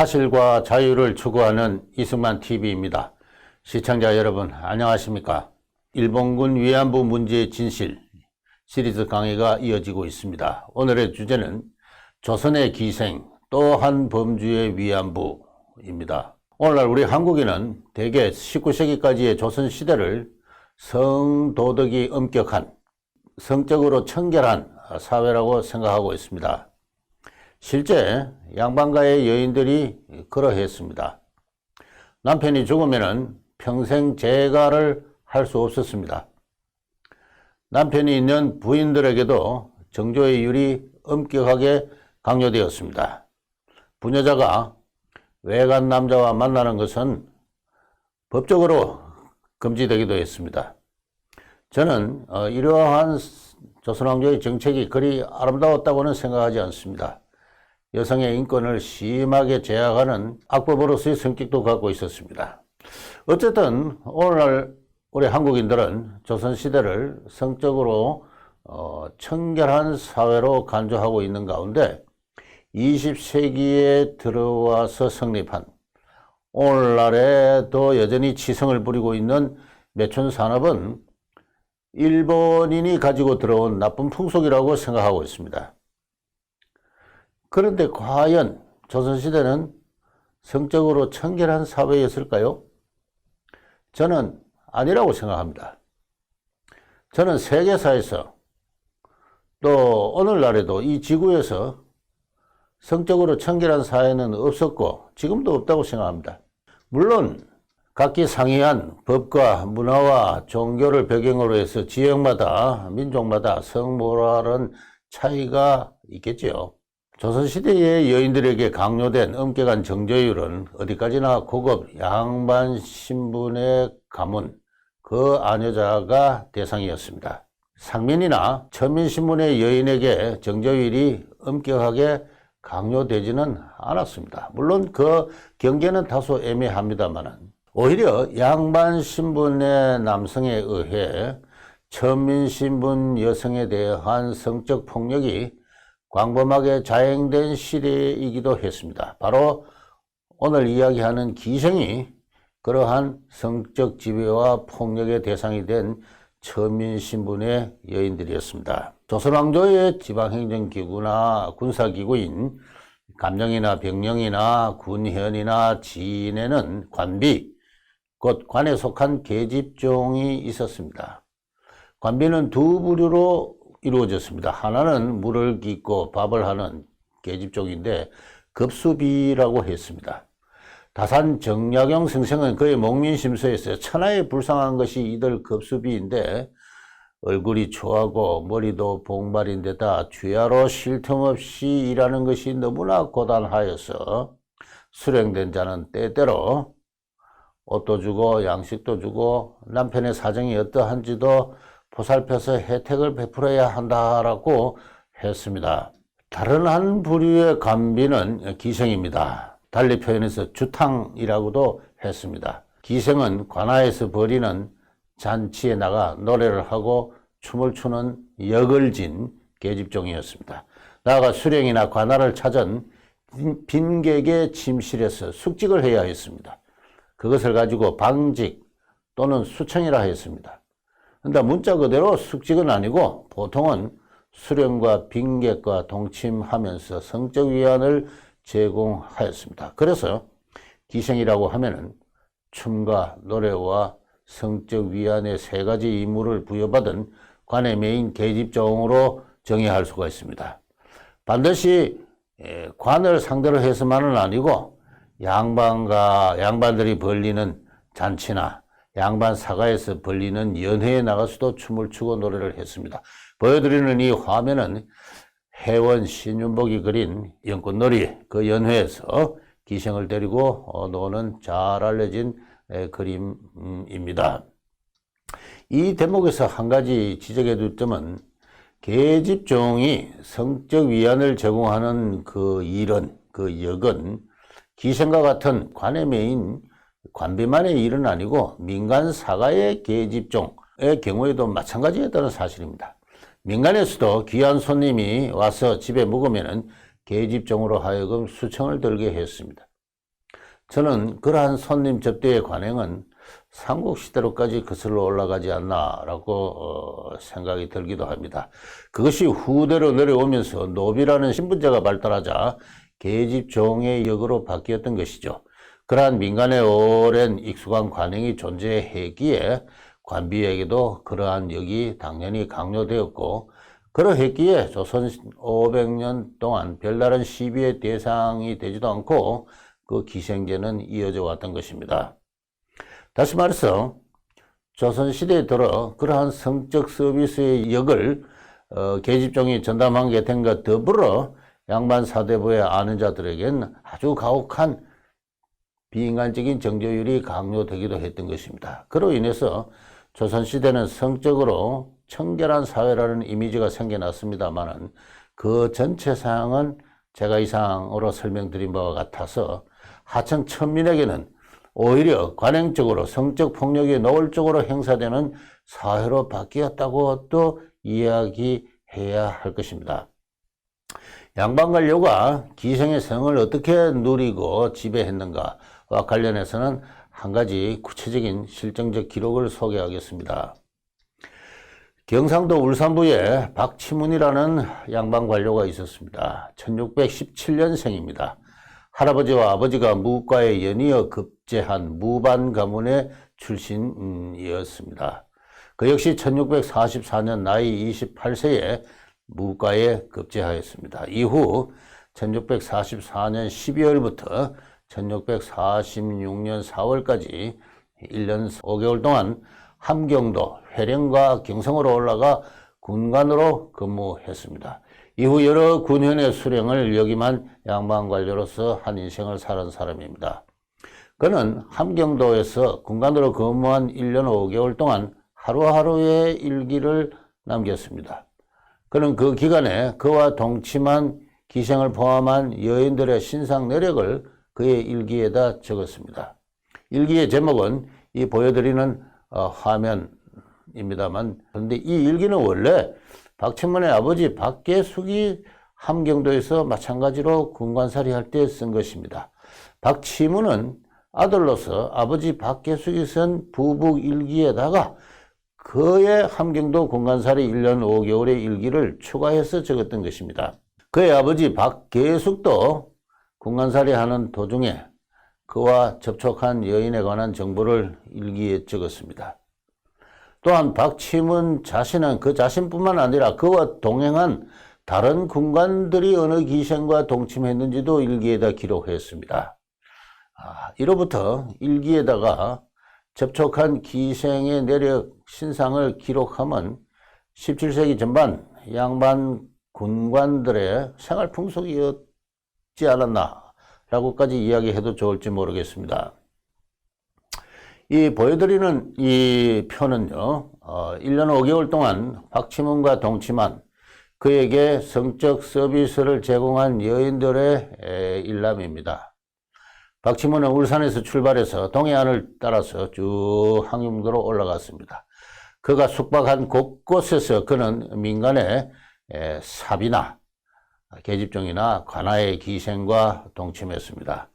사실과 자유를 추구하는 이승만 TV입니다. 시청자 여러분 안녕하십니까? 일본군 위안부 문제의 진실 시리즈 강의가 이어지고 있습니다. 오늘의 주제는 조선의 기생 또 한 범주의 위안부입니다. 오늘날 우리 한국인은 대개 19세기까지의 조선시대를 성도덕이 엄격한 성적으로 청결한 사회라고 생각하고 있습니다. 실제 양반가의 여인들이 그러했습니다. 남편이 죽으면 평생 재가를 할 수 없었습니다. 남편이 있는 부인들에게도 정조의 율이 엄격하게 강요되었습니다. 부녀자가 외간 남자와 만나는 것은 법적으로 금지되기도 했습니다. 저는 이러한 조선왕조의 정책이 그리 아름다웠다고는 생각하지 않습니다. 여성의 인권을 심하게 제약하는 악법으로서의 성격도 갖고 있었습니다. 어쨌든 오늘날 우리 한국인들은 조선시대를 성적으로 청결한 사회로 간주하고 있는 가운데 20세기에 들어와서 성립한 오늘날에도 여전히 치성을 부리고 있는 매춘산업은 일본인이 가지고 들어온 나쁜 풍속이라고 생각하고 있습니다. 그런데 과연 조선시대는 성적으로 청결한 사회였을까요? 저는 아니라고 생각합니다. 저는 세계사에서 또 오늘날에도 이 지구에서 성적으로 청결한 사회는 없었고 지금도 없다고 생각합니다. 물론 각기 상이한 법과 문화와 종교를 배경으로 해서 지역마다 민족마다 성모랄은 차이가 있겠지요. 조선시대의 여인들에게 강요된 엄격한 정조율은 어디까지나 고급 양반 신분의 가문, 그 아녀자가 대상이었습니다. 상민이나 천민신분의 여인에게 정조율이 엄격하게 강요되지는 않았습니다. 물론 그 경계는 다소 애매합니다만 오히려 양반 신분의 남성에 의해 천민신분 여성에 대한 성적 폭력이 광범하게 자행된 시대이기도 했습니다. 바로 오늘 이야기하는 기생이 그러한 성적 지배와 폭력의 대상이 된 천민신분의 여인들이었습니다. 조선왕조의 지방행정기구나 군사기구인 감령이나 병령이나 군현이나 진에는 관비, 곧 관에 속한 계집종이 있었습니다. 관비는 두 부류로 이루어졌습니다. 하나는 물을 깃고 밥을 하는 계집종인데 급수비라고 했습니다. 다산 정약용 선생은 그의 목민심서에서 천하에 불쌍한 것이 이들 급수비인데 얼굴이 초하고 머리도 봉발인데다 주야로 쉴 틈 없이 일하는 것이 너무나 고단하여서 수령된 자는 때때로 옷도 주고 양식도 주고 남편의 사정이 어떠한지도 보살펴서 혜택을 베풀어야 한다라고 했습니다. 다른 한 부류의 관비는 기생입니다. 달리 표현해서 주탕이라고도 했습니다. 기생은 관아에서 벌이는 잔치에 나가 노래를 하고 춤을 추는 역을진 계집종이었습니다. 나아가 수령이나 관아를 찾은 빈객의 침실에서 숙직을 해야 했습니다. 그것을 가지고 방직 또는 수청이라 했습니다. 근데 문자 그대로 숙직은 아니고 보통은 수령과 빈객과 동침하면서 성적 위안을 제공하였습니다. 그래서 기생이라고 하면은 춤과 노래와 성적 위안의 세 가지 임무를 부여받은 관의 메인 계집종으로 정의할 수가 있습니다. 반드시 관을 상대로 해서만은 아니고 양반들이 벌리는 잔치나 양반 사가에서 벌리는 연회에 나가서도 춤을 추고 노래를 했습니다. 보여드리는 이 화면은 해원 신윤복이 그린 연꽃놀이 그 연회에서 기생을 데리고 노는 잘 알려진 그림입니다. 이 대목에서 한 가지 지적해 둘 점은 계집종이 성적 위안을 제공하는 그 일은, 그 역은 기생과 같은 관의 메인 관비만의 일은 아니고 민간 사가의 계집종의 경우에도 마찬가지였다는 사실입니다. 민간에서도 귀한 손님이 와서 집에 묵으면 계집종으로 하여금 수청을 들게 했습니다. 저는 그러한 손님 접대의 관행은 삼국시대로까지 거슬러 올라가지 않나라고 생각이 들기도 합니다. 그것이 후대로 내려오면서 노비라는 신분제가 발달하자 계집종의 역으로 바뀌었던 것이죠. 그러한 민간의 오랜 익숙한 관행이 존재했기에 관비에게도 그러한 역이 당연히 강요되었고, 그러했기에 조선 500년 동안 별다른 시비의 대상이 되지도 않고 그 기생제는 이어져 왔던 것입니다. 다시 말해서 조선시대에 들어 그러한 성적 서비스의 역을 계집종이 전담한 게 된 것 더불어 양반 사대부에 아는 자들에겐 아주 가혹한 비인간적인 정조율이 강요되기도 했던 것입니다. 그로 인해서 조선시대는 성적으로 청결한 사회라는 이미지가 생겨났습니다만 그 전체 사항은 제가 이상으로 설명드린 바와 같아서 하천 천민에게는 오히려 관행적으로 성적 폭력이 노골적으로 행사되는 사회로 바뀌었다고 또 이야기해야 할 것입니다. 양반관료가 기생의 성을 어떻게 누리고 지배했는가와 관련해서는 한 가지 구체적인 실정적 기록을 소개하겠습니다. 경상도 울산부에 박치문이라는 양반관료가 있었습니다. 1617년생입니다. 할아버지와 아버지가 무과에 연이어 급제한 무반 가문의 출신이었습니다. 그 역시 1644년 나이 28세에 무과에 급제하였습니다. 이후 1644년 12월부터 1646년 4월까지 1년 5개월 동안 함경도, 회령과 경성으로 올라가 군관으로 근무했습니다. 이후 여러 군현의 수령을 역임한 양반관료로서 한 인생을 살은 사람입니다. 그는 함경도에서 군관으로 근무한 1년 5개월 동안 하루하루의 일기를 남겼습니다. 그는 그 기간에 그와 동침한 기생을 포함한 여인들의 신상 내력을 그의 일기에다 적었습니다. 일기의 제목은 이 보여드리는 화면입니다만, 그런데 이 일기는 원래 박치문의 아버지 박계숙이 함경도에서 마찬가지로 군관살이 할 때 쓴 것입니다. 박치문은 아들로서 아버지 박계숙이 쓴 부북 일기에다가 그의 함경도 군관살이 1년 5개월의 일기를 추가해서 적었던 것입니다. 그의 아버지 박계숙도 군관살이 하는 도중에 그와 접촉한 여인에 관한 정보를 일기에 적었습니다. 또한 박치문 자신은 그 자신뿐만 아니라 그와 동행한 다른 군관들이 어느 기생과 동침했는지도 일기에다 기록했습니다. 이로부터 일기에다가 접촉한 기생의 내력 신상을 기록하면 17세기 전반 양반 군관들의 생활 풍속이었지 않았나 라고까지 이야기해도 좋을지 모르겠습니다. 이 보여드리는 이 표는요, 1년 5개월 동안 박치문과 동침한 그에게 성적 서비스를 제공한 여인들의 일람입니다. 박치문은 울산에서 출발해서 동해안을 따라서 쭉 함경도로 올라갔습니다. 그가 숙박한 곳곳에서 그는 민간의 사비나 계집종이나 관아의 기생과 동침했습니다.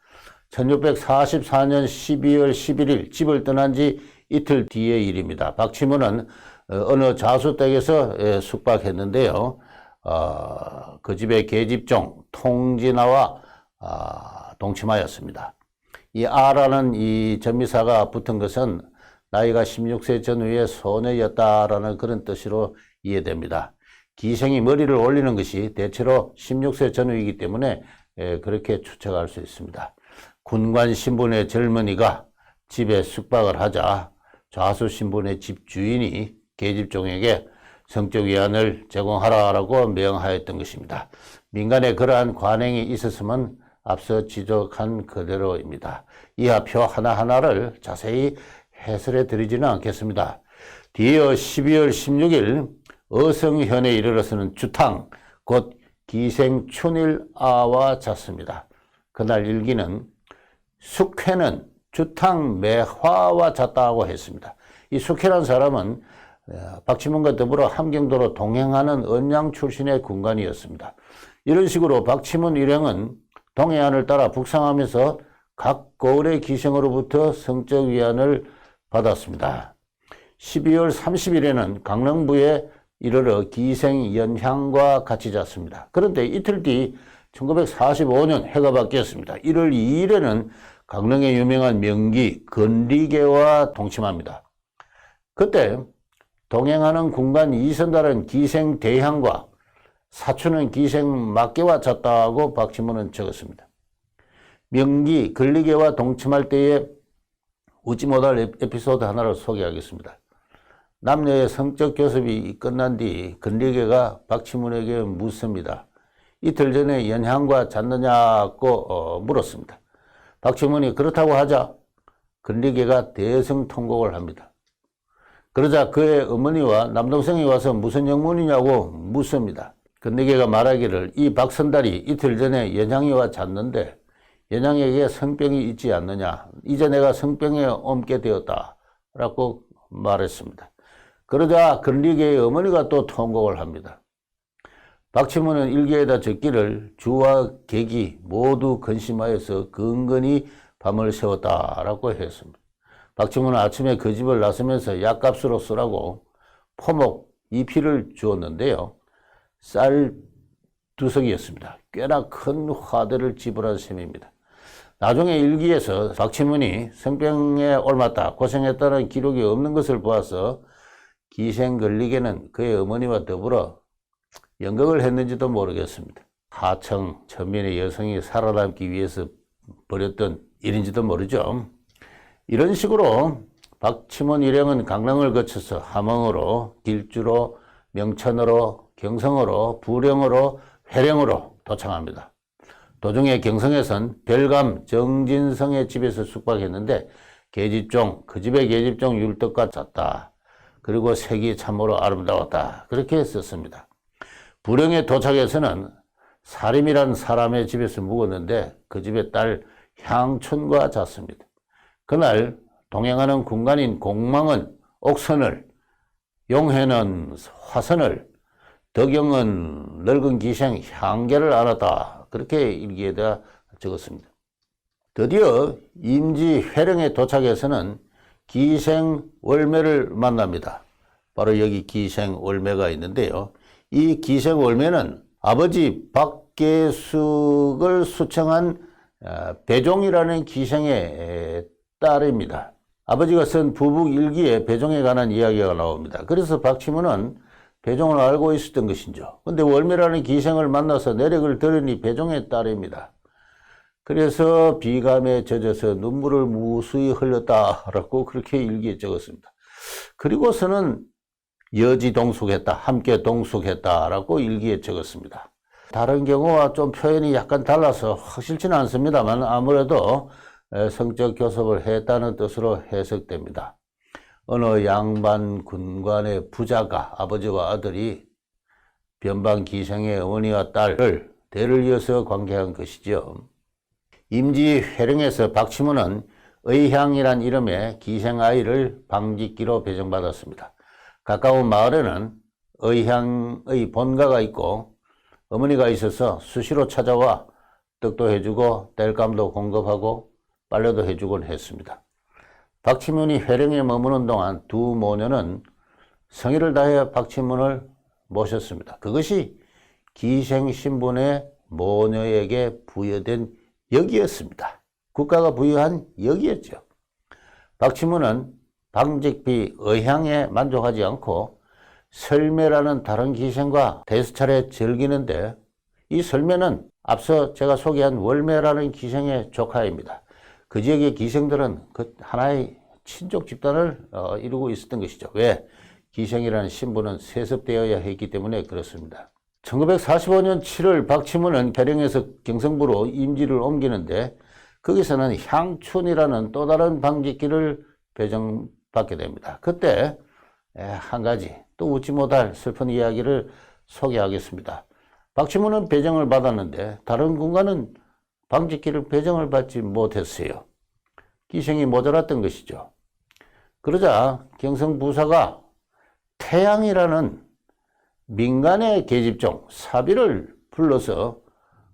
1644년 12월 11일 집을 떠난 지 이틀 뒤의 일입니다. 박치문은 어느 자수댁에서 숙박했는데요. 그 집의 계집종 통진아와 동침하였습니다. 이 아라는 이 전미사가 붙은 것은 나이가 16세 전후의 소녀였다라는 그런 뜻으로 이해됩니다. 기생이 머리를 올리는 것이 대체로 16세 전후이기 때문에 그렇게 추측할 수 있습니다. 군관 신분의 젊은이가 집에 숙박을 하자 좌수 신분의 집 주인이 계집종에게 성적 위안을 제공하라고 명하였던 것입니다. 민간에 그러한 관행이 있었으면 앞서 지적한 그대로입니다. 이하 표 하나하나를 자세히 해설해 드리지는 않겠습니다. 뒤이어 12월 16일 어성현에 이르러서는 주탕, 곧 기생춘일아와 잤습니다. 그날 일기는 숙회는 주탕 매화와 잤다고 했습니다. 이 숙회란 사람은 박치문과 더불어 함경도로 동행하는 언양 출신의 군관이었습니다. 이런 식으로 박치문 일행은 동해안을 따라 북상하면서 각 거울의 기생으로부터 성적 위안을 받았습니다. 12월 30일에는 강릉부에 이르러 기생연향과 같이 잤습니다. 그런데 이틀 뒤 1945년 해가 바뀌었습니다. 1월 2일에는 강릉의 유명한 명기 건리계와 동침합니다. 그때 동행하는 군관 이선달은 기생대향과 사촌은 기생막계와 잤다고 박치문은 적었습니다. 명기 건리계와 동침할 때에 웃지 못할 에피소드 하나를 소개하겠습니다. 남녀의 성적 교섭이 끝난 뒤 건리계가 박치문에게 묻습니다. 이틀 전에 연향과 잤느냐고 물었습니다. 박치문이 그렇다고 하자 건리계가 대성통곡을 합니다. 그러자 그의 어머니와 남동생이 와서 무슨 영문이냐고 묻습니다. 건리계가 말하기를 이 박선달이 이틀 전에 연향이와 잤는데 연향에게 성병이 있지 않느냐. 이제 내가 성병에 옮게 되었다 라고 말했습니다. 그러자 건리계의 어머니가 또 통곡을 합니다. 박치문은 일기에다 적기를 주와 객이 모두 근심하여서 근근히 밤을 새웠다라고 했습니다. 박치문은 아침에 그 집을 나서면서 약값으로 쓰라고 포목 2피를 주었는데요. 쌀 2석이었습니다. 꽤나 큰 화대를 지불한 셈입니다. 나중에 일기에서 박치문이 성병에 옮았다, 고생했다는 기록이 없는 것을 보아서 기생건리계는 그의 어머니와 더불어 연극을 했는지도 모르겠습니다. 하청, 천민의 여성이 살아남기 위해서 벌였던 일인지도 모르죠. 이런 식으로 박치문 일행은 강릉을 거쳐서 함흥으로, 길주로, 명천으로, 경성으로, 부령으로, 회령으로 도착합니다. 도중에 경성에선 별감 정진성의 집에서 숙박했는데 계집종, 그 집의 계집종 율떡과 잤다. 그리고 색이 참으로 아름다웠다. 그렇게 썼습니다. 부령에 도착해서는 사림이란 사람의 집에서 묵었는데 그 집의 딸 향춘과 잤습니다. 그날 동행하는 군관인 공망은 옥선을, 용해는 화선을, 덕영은 늙은 기생 향계를 알았다. 그렇게 일기에다 적었습니다. 드디어 임지 회령에 도착해서는 기생월매를 만납니다. 바로 여기 기생월매가 있는데요. 이 기생월매는 아버지 박계숙을 수청한 배종이라는 기생의 딸입니다. 아버지가 쓴 부북일기에 배종에 관한 이야기가 나옵니다. 그래서 박치문은 배종을 알고 있었던 것이죠. 근데 월매라는 기생을 만나서 내력을 들으니 배종의 딸입니다. 그래서 비감에 젖어서 눈물을 무수히 흘렸다라고 그렇게 일기에 적었습니다. 그리고서는 여지 동숙했다, 함께 동숙했다라고 일기에 적었습니다. 다른 경우와 좀 표현이 약간 달라서 확실치는 않습니다만 아무래도 성적 교섭을 했다는 뜻으로 해석됩니다. 어느 양반 군관의 부자가 아버지와 아들이 변방 기생의 어머니와 딸을 대를 이어서 관계한 것이죠. 임지 회령에서 박치문은 의향이란 이름의 기생아이를 방직기로 배정받았습니다. 가까운 마을에는 의향의 본가가 있고 어머니가 있어서 수시로 찾아와 떡도 해주고 땔감도 공급하고 빨래도 해주곤 했습니다. 박치문이 회령에 머무는 동안 두 모녀는 성의를 다해 박치문을 모셨습니다. 그것이 기생신분의 모녀에게 부여된 역이었습니다. 국가가 부여한 역이었죠. 박치문은 방직비 의향에 만족하지 않고 설매라는 다른 기생과 대수차례 즐기는데 이 설매는 앞서 제가 소개한 월매라는 기생의 조카입니다. 그 지역의 기생들은 그 하나의 친족 집단을 이루고 있었던 것이죠. 왜? 기생이라는 신분은 세습되어야 했기 때문에 그렇습니다. 1945년 7월 박치문은 회령에서 경성부로 임지를 옮기는데 거기서는 향춘이라는 또 다른 방직기를 배정받게 됩니다. 그때 한 가지 또 웃지 못할 슬픈 이야기를 소개하겠습니다. 박치문은 배정을 받았는데 다른 군관은 방직기를 배정을 받지 못했어요. 기생이 모자랐던 것이죠. 그러자 경성부사가 태양이라는 민간의 계집종 사비를 불러서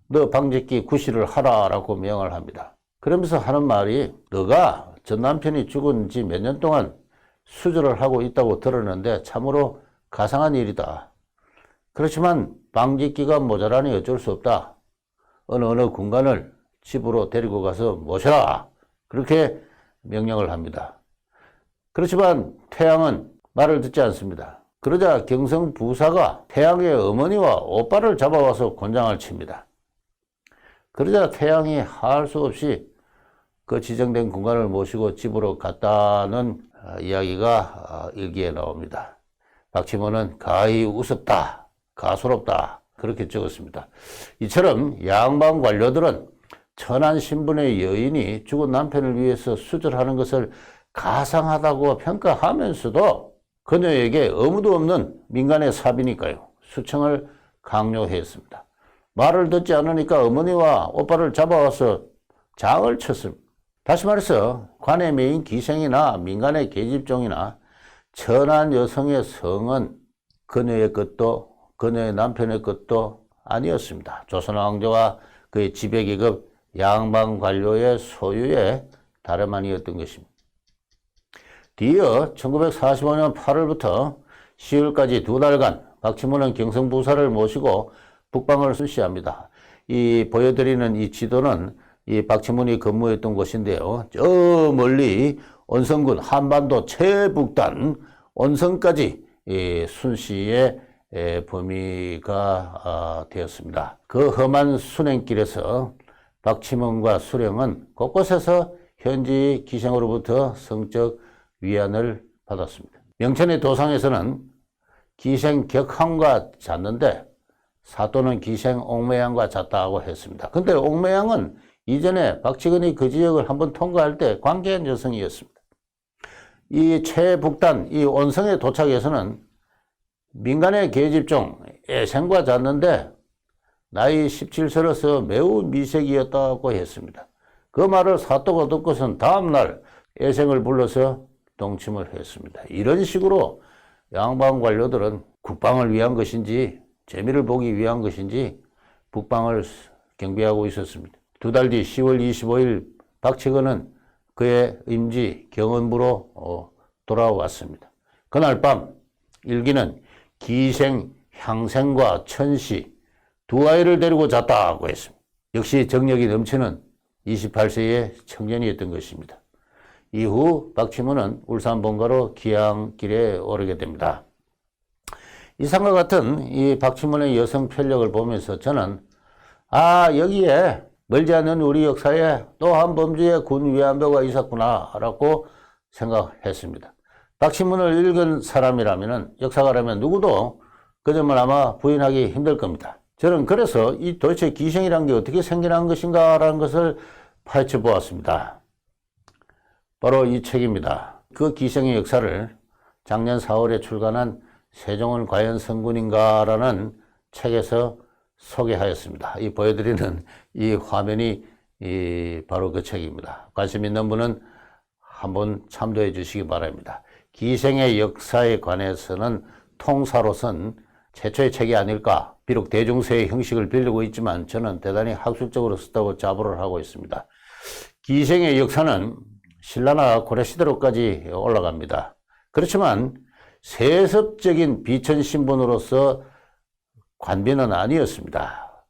너 방직기 구실을 하라라고 명을 합니다. 그러면서 하는 말이 너가 전 남편이 죽은 지 몇 년 동안 수절을 하고 있다고 들었는데 참으로 가상한 일이다. 그렇지만 방직기가 모자라니 어쩔 수 없다. 어느 군관을 집으로 데리고 가서 모셔라. 그렇게 명령을 합니다. 그렇지만 태양은 말을 듣지 않습니다. 그러자 경성부사가 태양의 어머니와 오빠를 잡아와서 곤장을 칩니다. 그러자 태양이 할 수 없이 그 지정된 군관을 모시고 집으로 갔다는 이야기가 일기에 나옵니다. 박치모는 가히 우습다, 가소롭다 그렇게 적었습니다. 이처럼 양반 관료들은 천한 신분의 여인이 죽은 남편을 위해서 수절하는 것을 가상하다고 평가하면서도 그녀에게 의무도 없는 민간의 사비니까요. 수청을 강요했습니다. 말을 듣지 않으니까 어머니와 오빠를 잡아와서 장을 쳤습니다. 다시 말해서 관의 메인 기생이나 민간의 계집종이나 천한 여성의 성은 그녀의 것도 그녀의 남편의 것도 아니었습니다. 조선왕조와 그의 지배계급 양반 관료의 소유의 다름 아니었던 것입니다. 뒤이어 1945년 8월부터 10월까지 2달간 박치모는 경성부사를 모시고 북방을 순시합니다. 이 보여드리는 이 지도는 이 박치문이 근무했던 곳인데요. 저 멀리 온성군 한반도 최북단 온성까지 순시의 범위가 되었습니다. 그 험한 순행길에서 박치문과 수령은 곳곳에서 현지 기생으로부터 성적 위안을 받았습니다. 명천의 도상에서는 기생 격항과 잤는데 사또는 기생 옥매양과 잤다고 했습니다. 근데 옥매양은 이전에 박치근이 그 지역을 한번 통과할 때 관계한 여성이었습니다. 이 최북단, 이 온성에 도착해서는 민간의 계집종 애생과 잤는데 나이 17세로서 매우 미색이었다고 했습니다. 그 말을 사또가 듣고선 다음날 애생을 불러서 동침을 했습니다. 이런 식으로 양반 관료들은 국방을 위한 것인지 재미를 보기 위한 것인지 북방을 경비하고 있었습니다. 2달 뒤 10월 25일 박치근은 그의 임지 경원부로 돌아왔습니다. 그날 밤 일기는 기생, 향생과 천시 두 아이를 데리고 잤다고 했습니다. 역시 정력이 넘치는 28세의 청년이었던 것입니다. 이후 박치문은 울산 본가로 기양길에 오르게 됩니다. 이상과 같은 이 박치문의 여성 편력을 보면서 저는 여기에 멀지 않은 우리 역사에 또 한 범주의 군 위안부가 있었구나 라고 생각했습니다. 박치문을 읽은 사람이라면 역사가라면 누구도 그 점을 아마 부인하기 힘들 겁니다. 저는 그래서 이 도대체 기생이란 게 어떻게 생겨난 것인가 라는 것을 파헤쳐 보았습니다. 바로 이 책입니다. 그 기생의 역사를 작년 4월에 출간한 세종은 과연 성군인가 라는 책에서 소개하였습니다. 이 보여드리는 이 화면이 바로 그 책입니다. 관심 있는 분은 한번 참조해 주시기 바랍니다. 기생의 역사에 관해서는 통사로선 최초의 책이 아닐까. 비록 대중서의 형식을 빌리고 있지만 저는 대단히 학술적으로 썼다고 자부를 하고 있습니다. 기생의 역사는 신라나 고려시대로까지 올라갑니다. 그렇지만 세습적인 비천신분으로서 관비는 아니었습니다.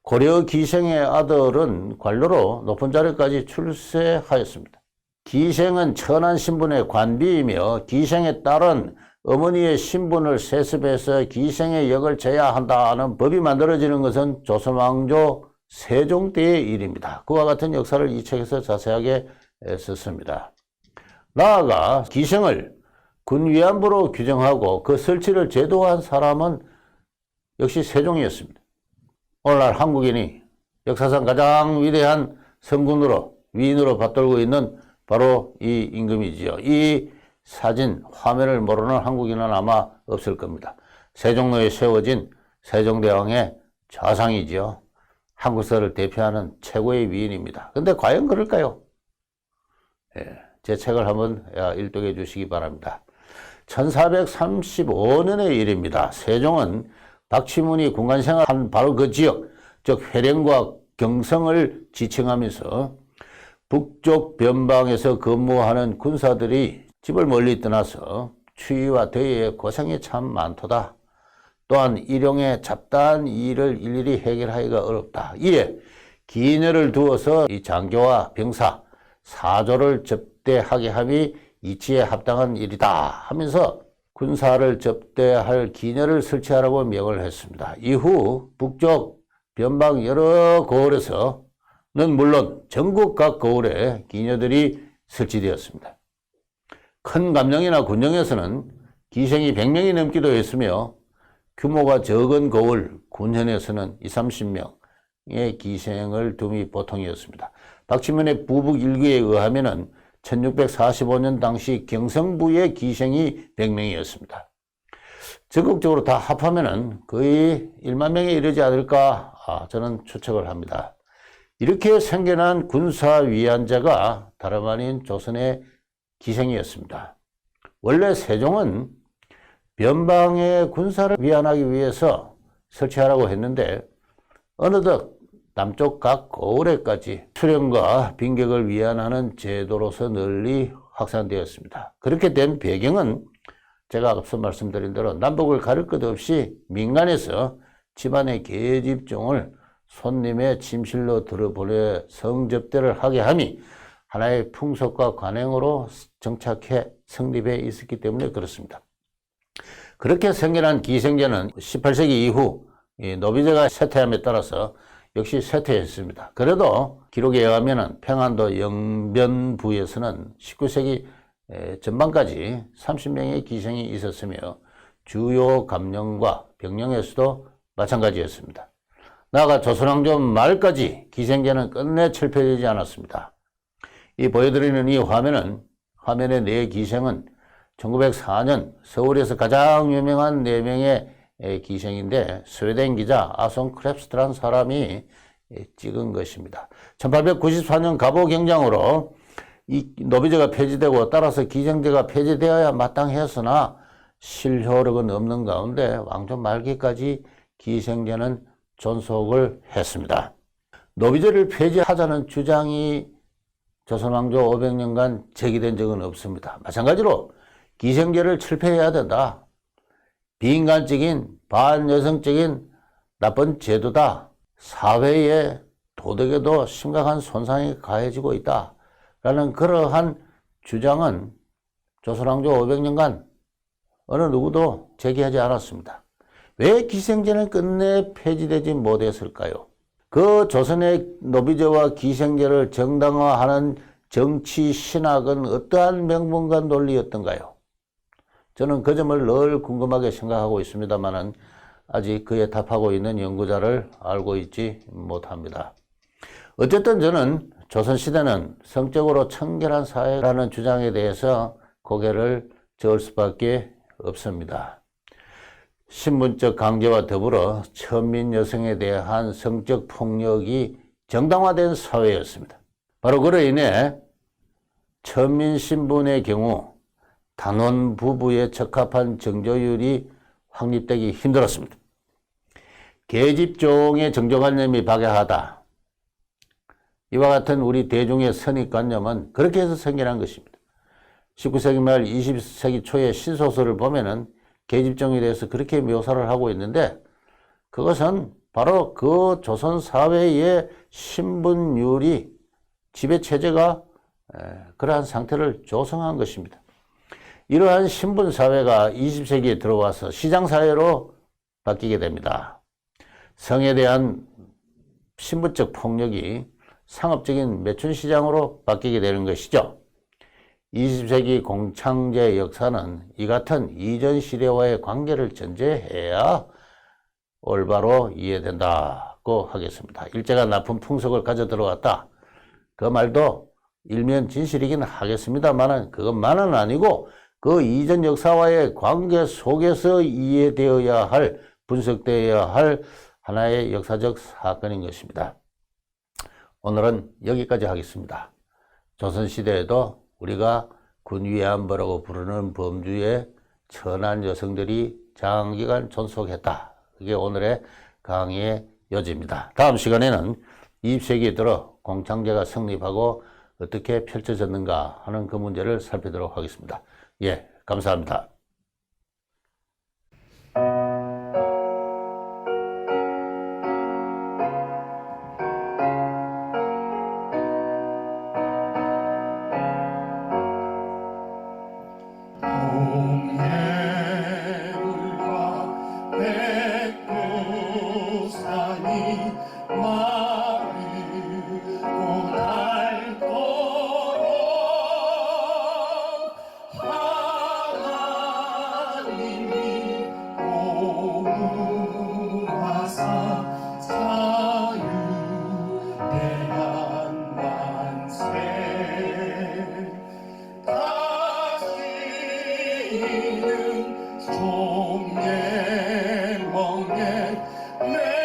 고려 기생의 아들은 관료로 높은 자리까지 출세하였습니다. 기생은 천한 신분의 관비이며 기생의 딸은 어머니의 신분을 세습해서 기생의 역을 져야 한다는 법이 만들어지는 것은 조선왕조 세종 때의 일입니다. 그와 같은 역사를 이 책에서 자세하게 썼습니다. 나아가 기생을 군위안부로 규정하고 그 설치를 제도한 사람은 역시 세종이었습니다. 오늘날 한국인이 역사상 가장 위대한 성군으로 위인으로 받들고 있는 바로 이 임금이지요. 이 사진 화면을 모르는 한국인은 아마 없을 겁니다. 세종로에 세워진 세종대왕의 좌상이지요. 한국사를 대표하는 최고의 위인입니다. 근데 과연 그럴까요? 제 책을 한번 일독해 주시기 바랍니다. 1435년의 일입니다. 세종은 박치문이 군관생활한 바로 그 지역, 즉 회령과 경성을 지칭하면서 북쪽 변방에서 근무하는 군사들이 집을 멀리 떠나서 추위와 더위에 고생이 참 많도다. 또한 일용의 잡다한 일을 일일이 해결하기가 어렵다. 이에 기인을 두어서 이 장교와 병사, 사조를 접대하게 함이 이치에 합당한 일이다 하면서 군사를 접대할 기녀를 설치하라고 명을 했습니다. 이후 북쪽 변방 여러 고을에서는 물론 전국 각 고을에 기녀들이 설치되었습니다. 큰 감령이나 군령에서는 기생이 100명이 넘기도 했으며 규모가 적은 고을, 군현에서는 20-30명의 기생을 둠이 보통이었습니다. 박치면의 부북 일기에 의하면 1645년 당시 경성부의 기생이 100명이었습니다. 적극적으로 다 합하면 거의 1만 명에 이르지 않을까 저는 추측을 합니다. 이렇게 생겨난 군사위안제가 다름 아닌 조선의 기생이었습니다. 원래 세종은 변방의 군사를 위안하기 위해서 설치하라고 했는데 어느덧 남쪽 각 고을에까지 수령과 빈객을 위안하는 제도로서 널리 확산되었습니다. 그렇게 된 배경은 제가 앞서 말씀드린 대로 남북을 가릴 것 없이 민간에서 집안의 계집종을 손님의 침실로 들어보내 성접대를 하게 함이 하나의 풍속과 관행으로 정착해 성립해 있었기 때문에 그렇습니다. 그렇게 생겨난 기생제는 18세기 이후 노비제가 쇠퇴함에 따라서 역시 쇠퇴했습니다. 그래도 기록에 의하면 평안도 영변부에서는 19세기 전반까지 30명의 기생이 있었으며 주요 감령과 병령에서도 마찬가지였습니다. 나아가 조선왕조 말까지 기생제는 끝내 철폐되지 않았습니다. 이 보여드리는 이 화면의 네 기생은 1904년 서울에서 가장 유명한 4명의 기생인데 스웨덴 기자 아손 크랩스트라는 사람이 찍은 것입니다. 1894년 갑오 경장으로 이 노비제가 폐지되고 따라서 기생제가 폐지되어야 마땅했으나 실효력은 없는 가운데 왕조 말기까지 기생제는 존속을 했습니다. 노비제를 폐지하자는 주장이 조선왕조 500년간 제기된 적은 없습니다. 마찬가지로 기생제를 철폐해야 된다. 비인간적인 반여성적인 나쁜 제도다. 사회의 도덕에도 심각한 손상이 가해지고 있다. 라는 그러한 주장은 조선왕조 500년간 어느 누구도 제기하지 않았습니다. 왜 기생제는 끝내 폐지되지 못했을까요? 그 조선의 노비제와 기생제를 정당화하는 정치 신학은 어떠한 명분과 논리였던가요? 저는 그 점을 늘 궁금하게 생각하고 있습니다만 아직 그에 답하고 있는 연구자를 알고 있지 못합니다. 어쨌든 저는 조선시대는 성적으로 청결한 사회라는 주장에 대해서 고개를 저을 수밖에 없습니다. 신분적 강제와 더불어 천민 여성에 대한 성적 폭력이 정당화된 사회였습니다. 바로 그로 인해 천민 신분의 경우 단원 부부에 적합한 정조율이 확립되기 힘들었습니다. 계집종의 정조관념이 박약하다. 이와 같은 우리 대중의 선입관념은 그렇게 해서 생겨난 것입니다. 19세기 말 20세기 초의 신소설을 보면은 계집종에 대해서 그렇게 묘사를 하고 있는데 그것은 바로 그 조선 사회의 신분율이 지배체제가 그러한 상태를 조성한 것입니다. 이러한 신분사회가 20세기에 들어와서 시장사회로 바뀌게 됩니다. 성에 대한 신분적 폭력이 상업적인 매춘시장으로 바뀌게 되는 것이죠. 20세기 공창제 역사는 이 같은 이전 시대와의 관계를 전제해야 올바로 이해된다고 하겠습니다. 일제가 나쁜 풍속을 가져 들어왔다. 그 말도 일면 진실이긴 하겠습니다만 그것만은 아니고 그 이전 역사와의 관계 속에서 이해되어야 할, 분석되어야 할 하나의 역사적 사건인 것입니다. 오늘은 여기까지 하겠습니다. 조선시대에도 우리가 군위안부라고 부르는 범주의 천한 여성들이 장기간 존속했다. 그게 오늘의 강의의 요지입니다. 다음 시간에는 20세기에 들어 공창제가 성립하고 어떻게 펼쳐졌는가 하는 그 문제를 살펴보도록 하겠습니다. 예, 감사합니다. 종예 멍에